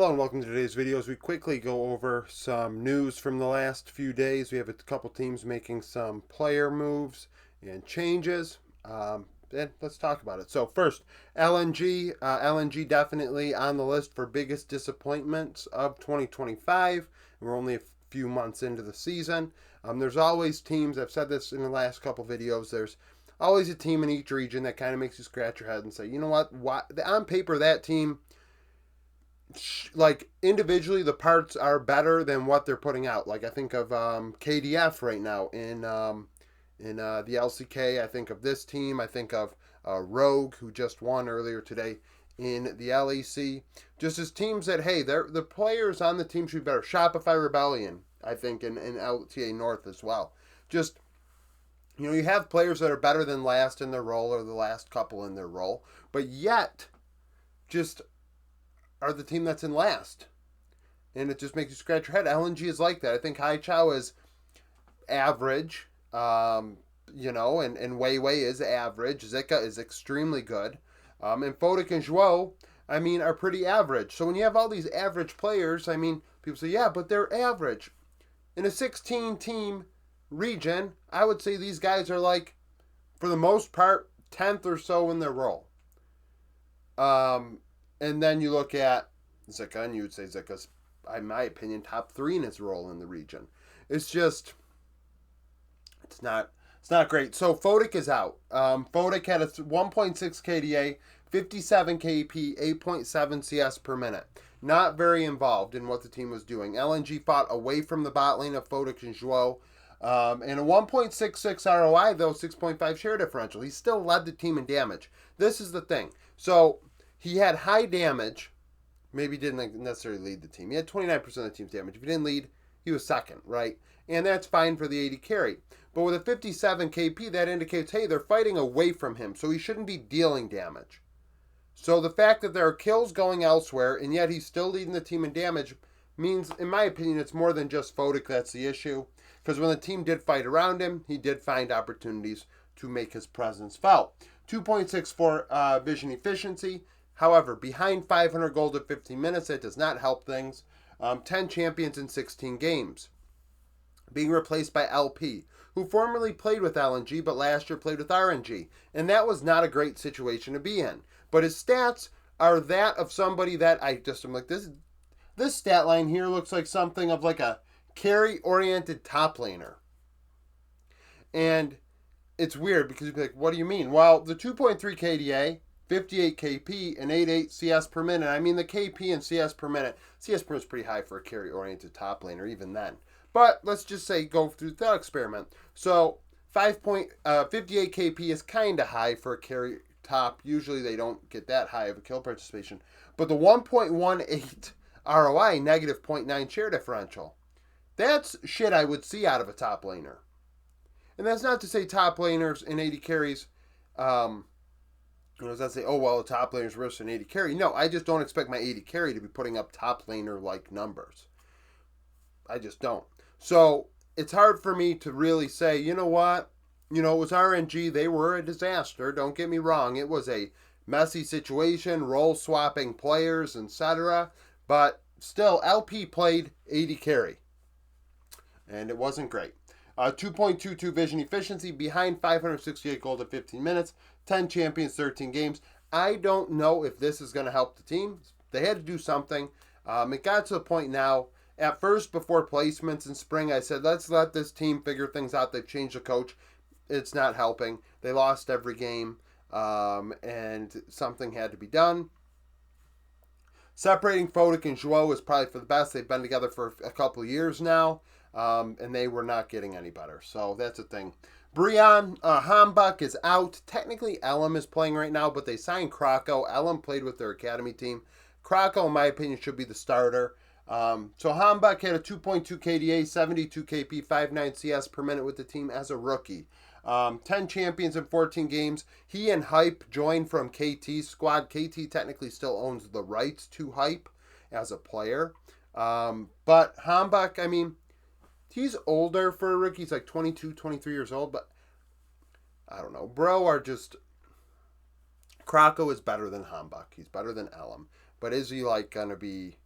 Hello and welcome to today's video as we quickly go over some news from the last few days. We have a couple teams making some player moves and changes. And let's talk about it. So first, LNG. LNG definitely on the list for biggest disappointments of 2025. We're only a few months into the season. There's always teams, I've said this in the last couple videos, there's always a team in each region that kind of makes you scratch your head and say, you know what, on paper that team, like individually the parts are better than what they're putting out. Like I think of KDF right now in the LCK. I think of this team. I think of Rogue, who just won earlier today in the LEC. Just as teams that, hey, they're the players on the team should be better. Shopify Rebellion, I think, in LTA North as well. Just, you have players that are better than last in their role or the last couple in their role, but yet just are the team that's in last. And it just makes you scratch your head. LNG is like that. I think Hai Chao is average, and Wei Wei is average. Zika is extremely good. And Fodak and Zhuo, are pretty average. So when you have all these average players, people say, yeah, but they're average. In a 16-team region, I would say these guys are like, for the most part, 10th or so in their role. And then you look at Zika, and you would say Zika's, in my opinion, top 3 in his role in the region. It's not great. So Fodak is out. Fodak had a 1.6 KDA, 57 KP, 8.7 CS per minute. Not very involved in what the team was doing. LNG fought away from the bot lane of Fodak and Zhuo. And a 1.66 ROI, though, 6.5 share differential. He still led the team in damage. This is the thing. So he had high damage. Maybe didn't necessarily lead the team. He had 29% of the team's damage. If he didn't lead, he was second, right? And that's fine for the 80 carry. But with a 57 KP, that indicates, hey, they're fighting away from him, so he shouldn't be dealing damage. So the fact that there are kills going elsewhere, and yet he's still leading the team in damage, means, in my opinion, it's more than just Fodak that's the issue. Because when the team did fight around him, he did find opportunities to make his presence felt. 2.64 vision efficiency. However, behind 500 gold at 15 minutes, that does not help things. 10 champions in 16 games. Being replaced by LP, who formerly played with LNG, but last year played with RNG. And that was not a great situation to be in. But his stats are that of somebody that I'm like, this stat line here looks like something of like a carry-oriented top laner. And it's weird because you'd be like, what do you mean? Well, the 2.3 KDA, 58 KP, and 88 CS per minute. The KP and CS per minute. CS per minute is pretty high for a carry-oriented top laner, even then. But let's just say go through that experiment. So 58 KP is kind of high for a carry top. Usually they don't get that high of a kill participation. But the 1.18 ROI, negative 0.9 share differential. That's shit I would see out of a top laner. And that's not to say top laners in 80 carries, does that say, oh, well, a top laner's worse than 80 carry? No, I just don't expect my 80 carry to be putting up top laner-like numbers. I just don't. So it's hard for me to really say, you know what? It was RNG. They were a disaster. Don't get me wrong. It was a messy situation, role-swapping players, etc. But still, LP played 80 carry. And it wasn't great. 2.22 vision efficiency, behind 568 gold at 15 minutes, 10 champions, 13 games. I don't know if this is going to help the team. They had to do something. It got to the point now, at first, before placements in spring, I said, let's let this team figure things out. They've changed the coach. It's not helping. They lost every game, and something had to be done. Separating Fodak and Zhuo is probably for the best. They've been together for a couple of years now. And they were not getting any better. So that's a thing. Brian Hambach is out. Technically, Elam is playing right now, but they signed Krakow. Elam played with their academy team. Krakow, in my opinion, should be the starter. So Hambach had a 2.2 KDA, 72 KP, 5.9 CS per minute with the team as a rookie. 10 champions in 14 games. He and Hype joined from KT's squad. KT technically still owns the rights to Hype as a player. But Hambach, he's older for a rookie. He's like 22, 23 years old, but I don't know. Krakow is better than Hambach. He's better than Elam. But is he going to be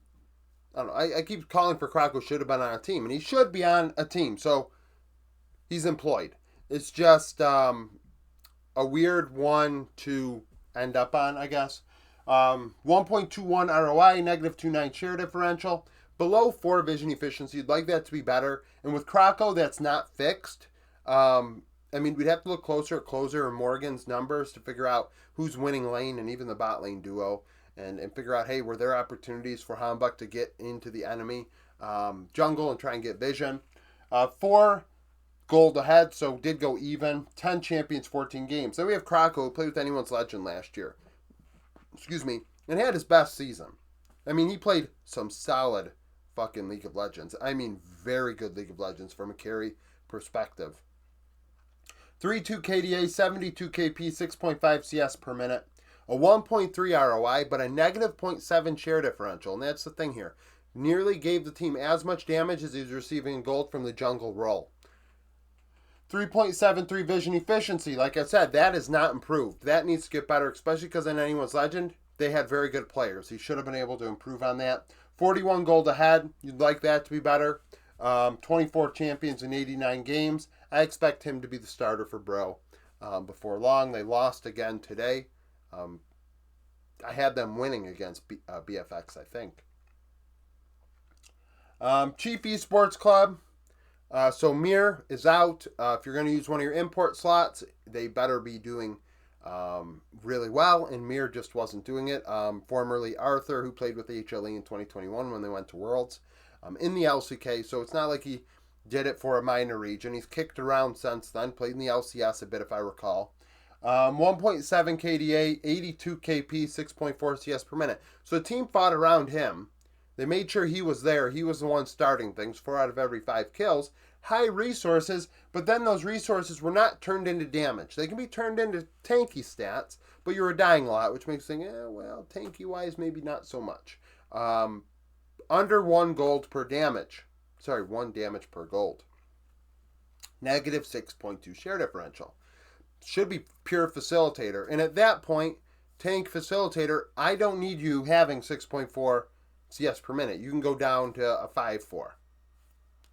I don't know. I keep calling for Krakow should have been on a team, and he should be on a team. So he's employed. It's just a weird one to end up on, I guess. 1.21 ROI, negative 2.9 share differential, below 4 vision efficiency. You'd like that to be better. And with Krakow, that's not fixed. I mean, we'd have to look closer at Closer and Morgan's numbers to figure out who's winning lane and even the bot lane duo. And figure out, hey, were there opportunities for Hanbuk to get into the enemy jungle and try and get vision. 4 gold ahead, so did go even. 10 champions, 14 games. Then we have Krakow, who played with anyone's legend last year. Excuse me. And had his best season. I mean, he played some solid fucking League of Legends. I mean, very good League of Legends from a carry perspective. 3.2 KDA, 72 KP, 6.5 CS per minute. A 1.3 ROI, but a negative 0.7 share differential. And that's the thing here. Nearly gave the team as much damage as he was receiving in gold from the jungle role. 3.73 vision efficiency. Like I said, that is not improved. That needs to get better, especially because in anyone's legend, they had very good players. He should have been able to improve on that. 41 gold ahead. You'd like that to be better. 24 champions in 89 games. I expect him to be the starter for Bro before long. They lost again today. I had them winning against BFX, I think. Chief Esports Club. So Mir is out. If you're going to use one of your import slots, they better be doing really well, and Mir just wasn't doing it. Formerly Arthur, who played with HLE in 2021 when they went to Worlds in the LCK, so it's not like he did it for a minor region. He's kicked around since then, played in the LCS a bit if I recall. 1.7 KDA, 82 KP, 6.4 CS per minute. So the team fought around him. They made sure he was there. He was the one starting things, 4 out of every 5 kills. High resources, but then those resources were not turned into damage. They can be turned into tanky stats, but you were dying a lot, which makes you think, well, tanky-wise, maybe not so much. Under 1 gold per damage. Sorry, 1 damage per gold. Negative 6.2 share differential. Should be pure facilitator. And at that point, tank facilitator, I don't need you having 6.4 CS per minute. You can go down to a 5.4.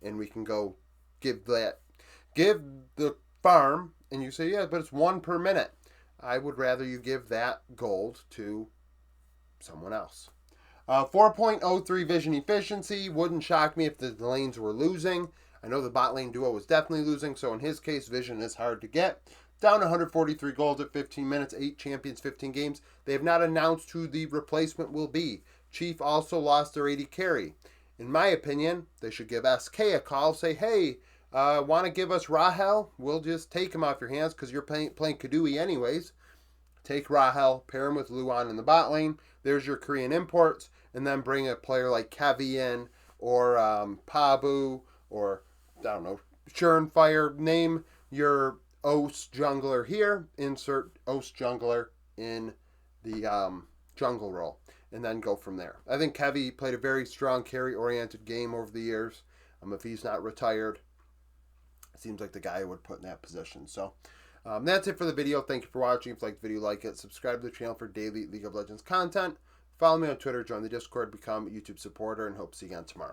And we can go give the farm, and you say, yeah, but it's 1 per minute. I would rather you give that gold to someone else. 4.03 vision efficiency. Wouldn't shock me if the lanes were losing. I know the bot lane duo was definitely losing, so in his case, vision is hard to get. Down 143 gold at 15 minutes, 8 champions, 15 games. They have not announced who the replacement will be. Chief also lost their AD carry. In my opinion, they should give SK a call. Say, hey, want to give us Rahel? We'll just take him off your hands because you're playing Kadui anyways. Take Rahel, pair him with Luan in the bot lane. There's your Korean imports. And then bring a player like Kevi in or Pabu or, I don't know, Surenfire. Name your OS jungler here. Insert OS jungler in the jungle role. And then go from there. I think Kevi played a very strong carry-oriented game over the years. If he's not retired, it seems like the guy I would put in that position. So that's it for the video. Thank you for watching. If you liked the video, like it. Subscribe to the channel for daily League of Legends content. Follow me on Twitter, join the Discord, become a YouTube supporter, and hope to see you again tomorrow.